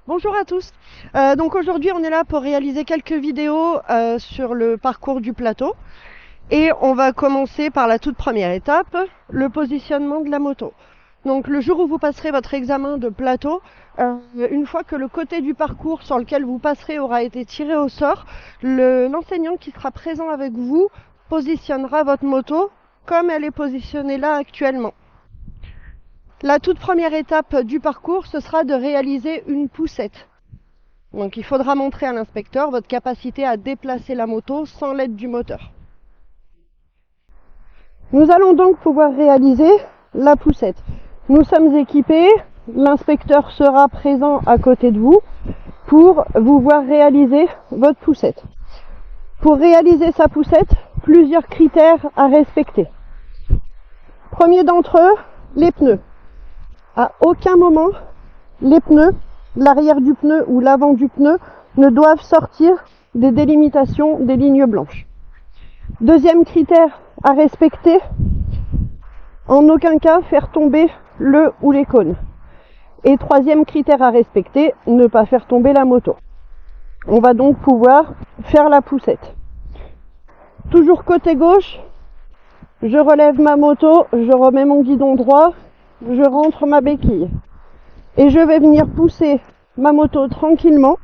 Bonjour à tous. Donc aujourd'hui on est là pour réaliser quelques vidéos sur le parcours du plateau et on va commencer par la toute première étape, le positionnement de la moto. Donc le jour où vous passerez votre examen de plateau, une fois que le côté du parcours sur lequel vous passerez aura été tiré au sort, l'enseignant qui sera présent avec vous positionnera votre moto comme elle est positionnée là actuellement. La toute première étape du parcours, ce sera de réaliser une poussette. Donc il faudra montrer à l'inspecteur votre capacité à déplacer la moto sans l'aide du moteur. Nous allons donc pouvoir réaliser la poussette. Nous sommes équipés, l'inspecteur sera présent à côté de vous pour vous voir réaliser votre poussette. Pour réaliser sa poussette, plusieurs critères à respecter. Premier d'entre eux, les pneus. À aucun moment, les pneus, l'arrière du pneu ou l'avant du pneu ne doivent sortir des délimitations des lignes blanches. Deuxième critère à respecter, en aucun cas faire tomber le ou les cônes. Et troisième critère à respecter, ne pas faire tomber la moto. On va donc pouvoir faire la poussette. Toujours côté gauche, je relève ma moto, je remets mon guidon droit, je rentre ma béquille. Et je vais venir pousser ma moto tranquillement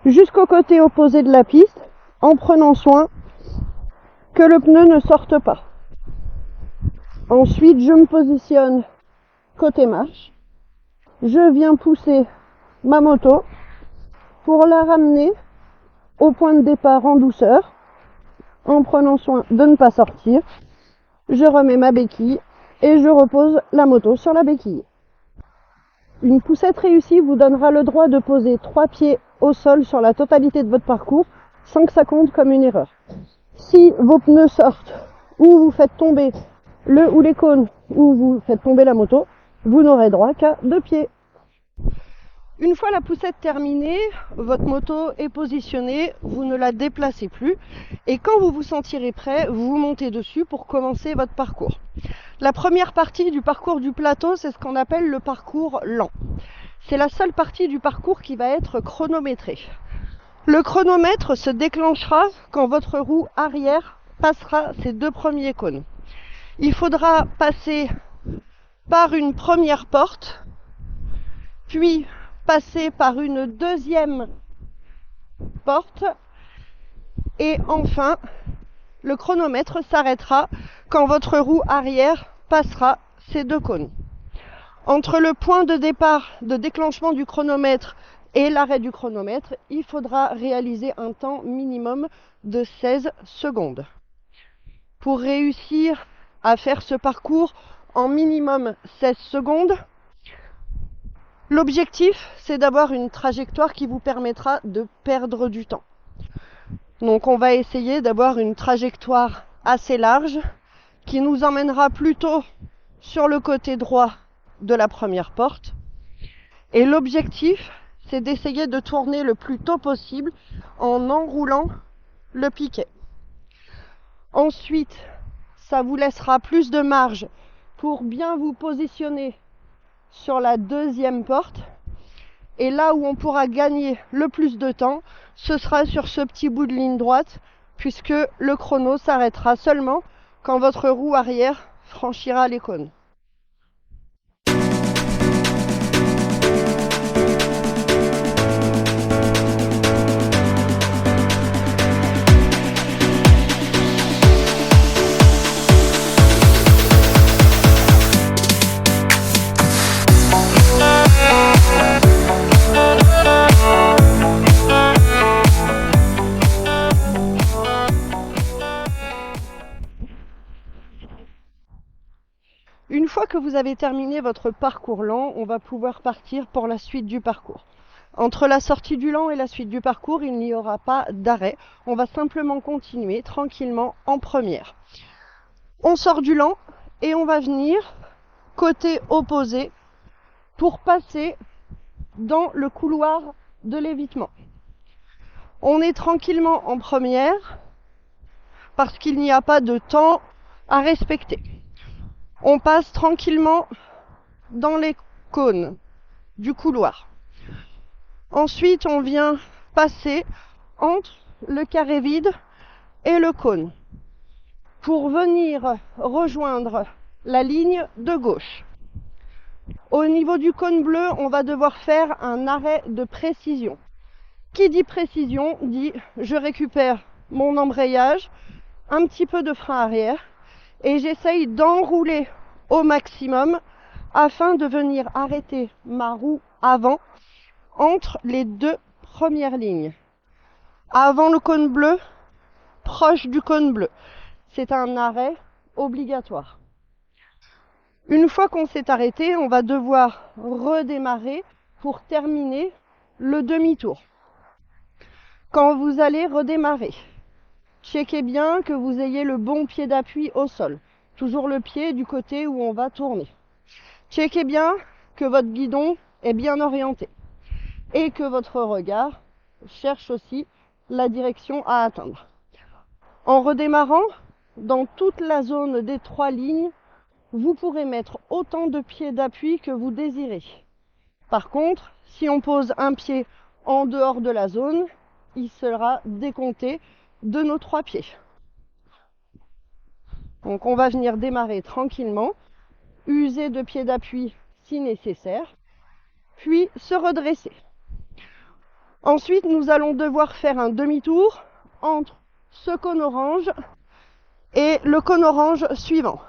jusqu'au côté opposé de la piste en prenant soin que le pneu ne sorte pas. Ensuite, je me positionne côté marche. Je viens pousser ma moto pour la ramener au point de départ en douceur en prenant soin de ne pas sortir. Je remets ma béquille et je repose la moto sur la béquille. Une poussette réussie vous donnera le droit de poser 3 pieds au sol sur la totalité de votre parcours sans que ça compte comme une erreur. Si vos pneus sortent ou vous faites tomber le ou les cônes ou vous faites tomber la moto, vous n'aurez droit qu'à 2 pieds. Une fois la poussette terminée, votre moto est positionnée, vous ne la déplacez plus et quand vous vous sentirez prêt, vous montez dessus pour commencer votre parcours. La première partie du parcours du plateau, c'est ce qu'on appelle le parcours lent. C'est la seule partie du parcours qui va être chronométrée. Le chronomètre se déclenchera quand votre roue arrière passera ces 2 premiers cônes. Il faudra passer par une première porte, puis passer par une deuxième porte et enfin le chronomètre s'arrêtera quand votre roue arrière passera ces 2 cônes. Entre le point de départ de déclenchement du chronomètre et l'arrêt du chronomètre, il faudra réaliser un temps minimum de 16 secondes. Pour réussir à faire ce parcours en minimum 16 secondes, l'objectif, c'est d'avoir une trajectoire qui vous permettra de perdre du temps. Donc on va essayer d'avoir une trajectoire assez large qui nous emmènera plutôt sur le côté droit de la première porte. Et l'objectif, c'est d'essayer de tourner le plus tôt possible en enroulant le piquet. Ensuite, ça vous laissera plus de marge pour bien vous positionner sur la deuxième porte. Et là où on pourra gagner le plus de temps, ce sera sur ce petit bout de ligne droite, puisque le chrono s'arrêtera seulement quand votre roue arrière franchira les cônes. Une fois que vous avez terminé votre parcours lent, on va pouvoir partir pour la suite du parcours. Entre la sortie du lent et la suite du parcours, il n'y aura pas d'arrêt. On va simplement continuer tranquillement en première. On sort du lent et on va venir côté opposé pour passer dans le couloir de l'évitement. On est tranquillement en première parce qu'il n'y a pas de temps à respecter. On passe tranquillement dans les cônes du couloir. Ensuite, on vient passer entre le carré vide et le cône pour venir rejoindre la ligne de gauche. Au niveau du cône bleu, on va devoir faire un arrêt de précision. Qui dit précision dit je récupère mon embrayage, un petit peu de frein arrière et j'essaye d'enrouler au maximum afin de venir arrêter ma roue avant entre les deux premières lignes. Avant le cône bleu, proche du cône bleu. C'est un arrêt obligatoire. Une fois qu'on s'est arrêté, on va devoir redémarrer pour terminer le demi-tour. Quand vous allez redémarrer, checkez bien que vous ayez le bon pied d'appui au sol. Toujours le pied du côté où on va tourner. Checkez bien que votre guidon est bien orienté et que votre regard cherche aussi la direction à atteindre. En redémarrant, dans toute la zone des 3 lignes, vous pourrez mettre autant de pieds d'appui que vous désirez. Par contre, si on pose un pied en dehors de la zone, il sera décompté de nos 3 pieds. Donc on va venir démarrer tranquillement, user de pieds d'appui si nécessaire, puis se redresser. Ensuite, nous allons devoir faire un demi-tour entre ce cône orange et le cône orange suivant.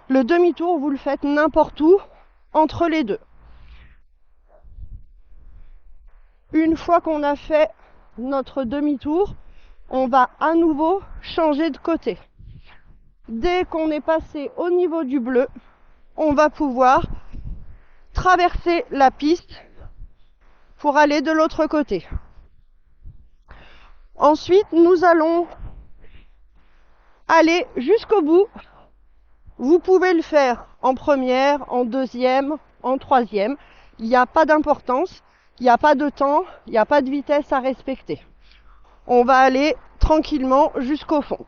Le demi-tour, vous le faites n'importe où, entre les deux. Une fois qu'on a fait notre demi-tour, on va à nouveau changer de côté. Dès qu'on est passé au niveau du bleu, on va pouvoir traverser la piste pour aller de l'autre côté. Ensuite, nous allons aller jusqu'au bout. Vous pouvez le faire en première, en deuxième, en troisième. Il n'y a pas d'importance, il n'y a pas de temps, il n'y a pas de vitesse à respecter. On va aller tranquillement jusqu'au fond.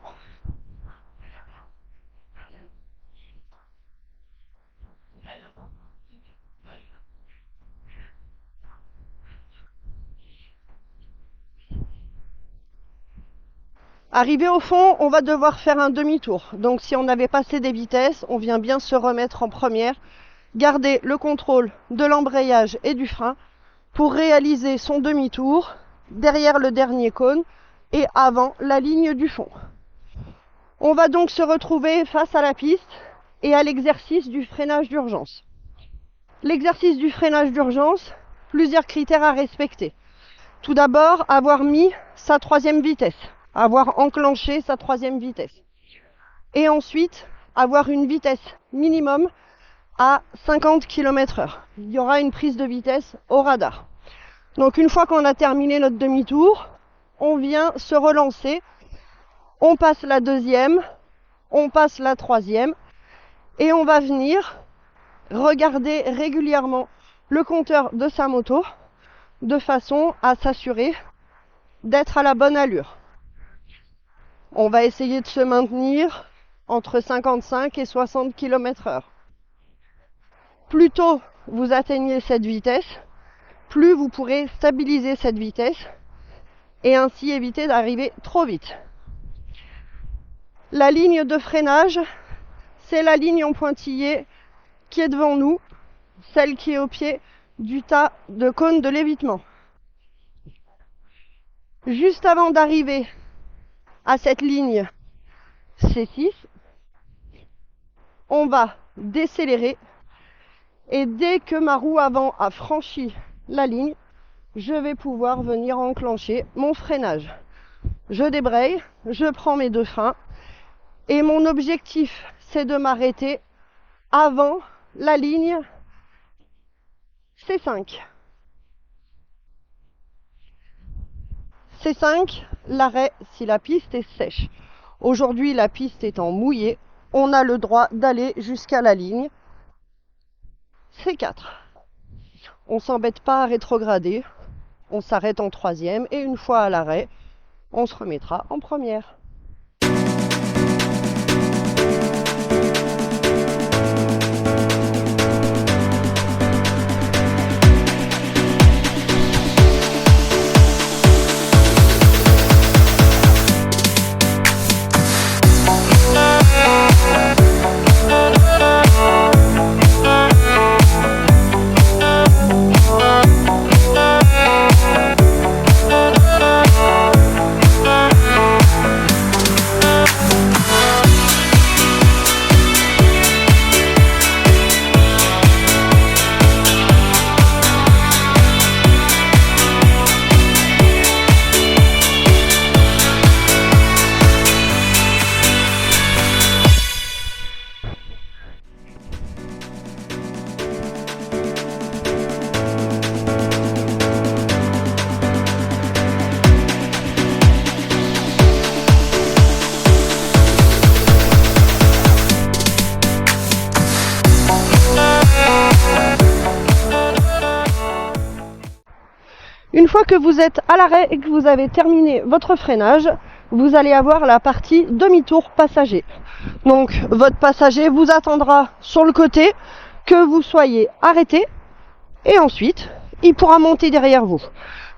Arrivé au fond, on va devoir faire un demi-tour. Donc si on avait passé des vitesses, on vient bien se remettre en première, garder le contrôle de l'embrayage et du frein pour réaliser son demi-tour derrière le dernier cône et avant la ligne du fond. On va donc se retrouver face à la piste et à l'exercice du freinage d'urgence. L'exercice du freinage d'urgence, plusieurs critères à respecter. Tout d'abord, avoir mis sa 3e vitesse. Avoir enclenché sa 3e vitesse. Et ensuite, avoir une vitesse minimum à 50 km/h. Il y aura une prise de vitesse au radar. Donc une fois qu'on a terminé notre demi-tour, on vient se relancer. On passe la 2e, on passe la 3e et on va venir regarder régulièrement le compteur de sa moto de façon à s'assurer d'être à la bonne allure. On va essayer de se maintenir entre 55 et 60 km/h. Plus tôt vous atteignez cette vitesse, plus vous pourrez stabiliser cette vitesse et ainsi éviter d'arriver trop vite. La ligne de freinage, c'est la ligne en pointillé qui est devant nous, celle qui est au pied du tas de cône de l'évitement. Juste avant d'arriver à cette ligne C6, on va décélérer et dès que ma roue avant a franchi la ligne, je vais pouvoir venir enclencher mon freinage. Je débraye, je prends mes 2 freins et mon objectif c'est de m'arrêter avant la ligne C5. C5, l'arrêt si la piste est sèche. Aujourd'hui, la piste étant mouillée, on a le droit d'aller jusqu'à la ligne C4. On ne s'embête pas à rétrograder, on s'arrête en 3e et une fois à l'arrêt, on se remettra en première. Une fois que vous êtes à l'arrêt et que vous avez terminé votre freinage, vous allez avoir la partie demi-tour passager. Donc votre passager vous attendra sur le côté, que vous soyez arrêté, et ensuite il pourra monter derrière vous.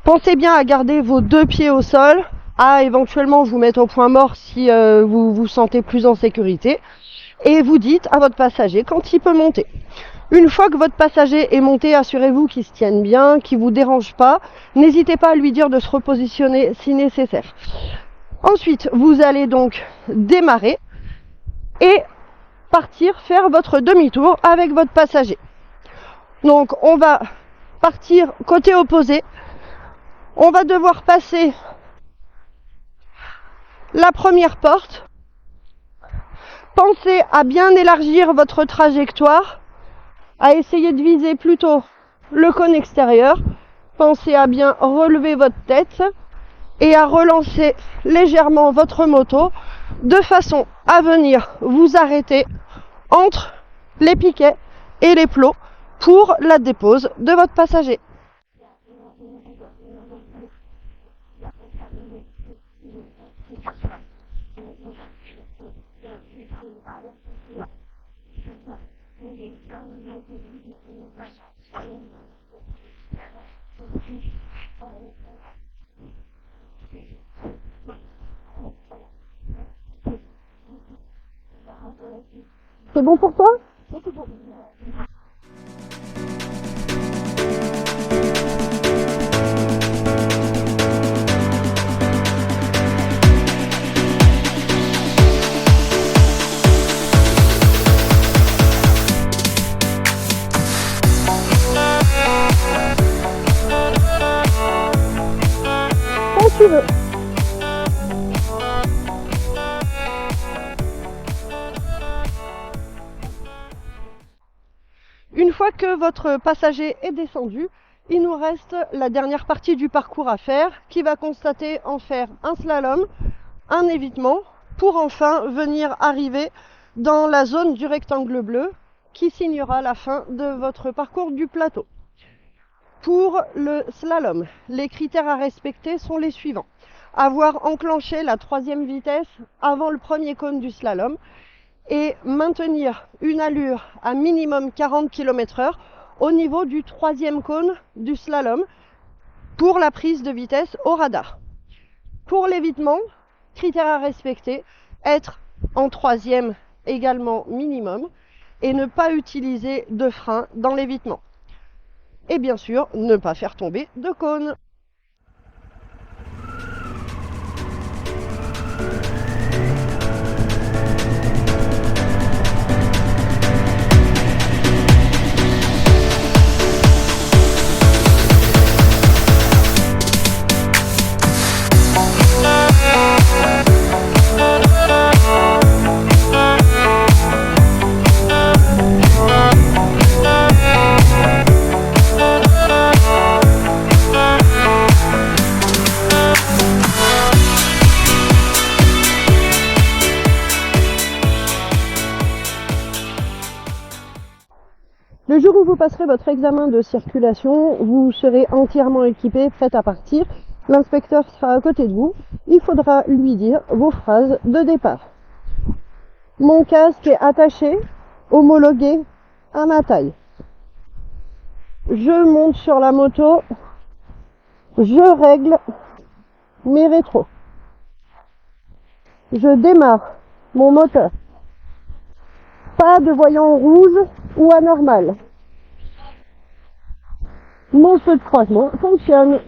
Pensez bien à garder vos 2 pieds au sol, à éventuellement vous mettre au point mort si vous vous sentez plus en sécurité, et vous dites à votre passager quand il peut monter. Une fois que votre passager est monté, assurez-vous qu'il se tienne bien, qu'il ne vous dérange pas. N'hésitez pas à lui dire de se repositionner si nécessaire. Ensuite, vous allez donc démarrer et partir faire votre demi-tour avec votre passager. Donc on va partir côté opposé. On va devoir passer la première porte. Pensez à bien élargir votre trajectoire, à essayer de viser plutôt le cône extérieur. Pensez à bien relever votre tête et à relancer légèrement votre moto de façon à venir vous arrêter entre les piquets et les plots pour la dépose de votre passager. C'est bon pour toi ? Quand tu veux. Une fois que votre passager est descendu, il nous reste la dernière partie du parcours à faire qui va constater en faire un slalom, un évitement pour enfin venir arriver dans la zone du rectangle bleu qui signera la fin de votre parcours du plateau. Pour le slalom, les critères à respecter sont les suivants. Avoir enclenché la 3e vitesse avant le premier cône du slalom et maintenir une allure à minimum 40 km/h au niveau du 3e cône du slalom pour la prise de vitesse au radar. Pour l'évitement, critères à respecter, être en 3e également minimum et ne pas utiliser de frein dans l'évitement. Et bien sûr, ne pas faire tomber de cône. Le jour où vous passerez votre examen de circulation, vous serez entièrement équipé, prêt à partir. L'inspecteur sera à côté de vous. Il faudra lui dire vos phrases de départ. Mon casque est attaché, homologué à ma taille. Je monte sur la moto. Je règle mes rétros. Je démarre mon moteur. Pas de voyant rouge ou anormal. Mon feu de croisement fonctionne.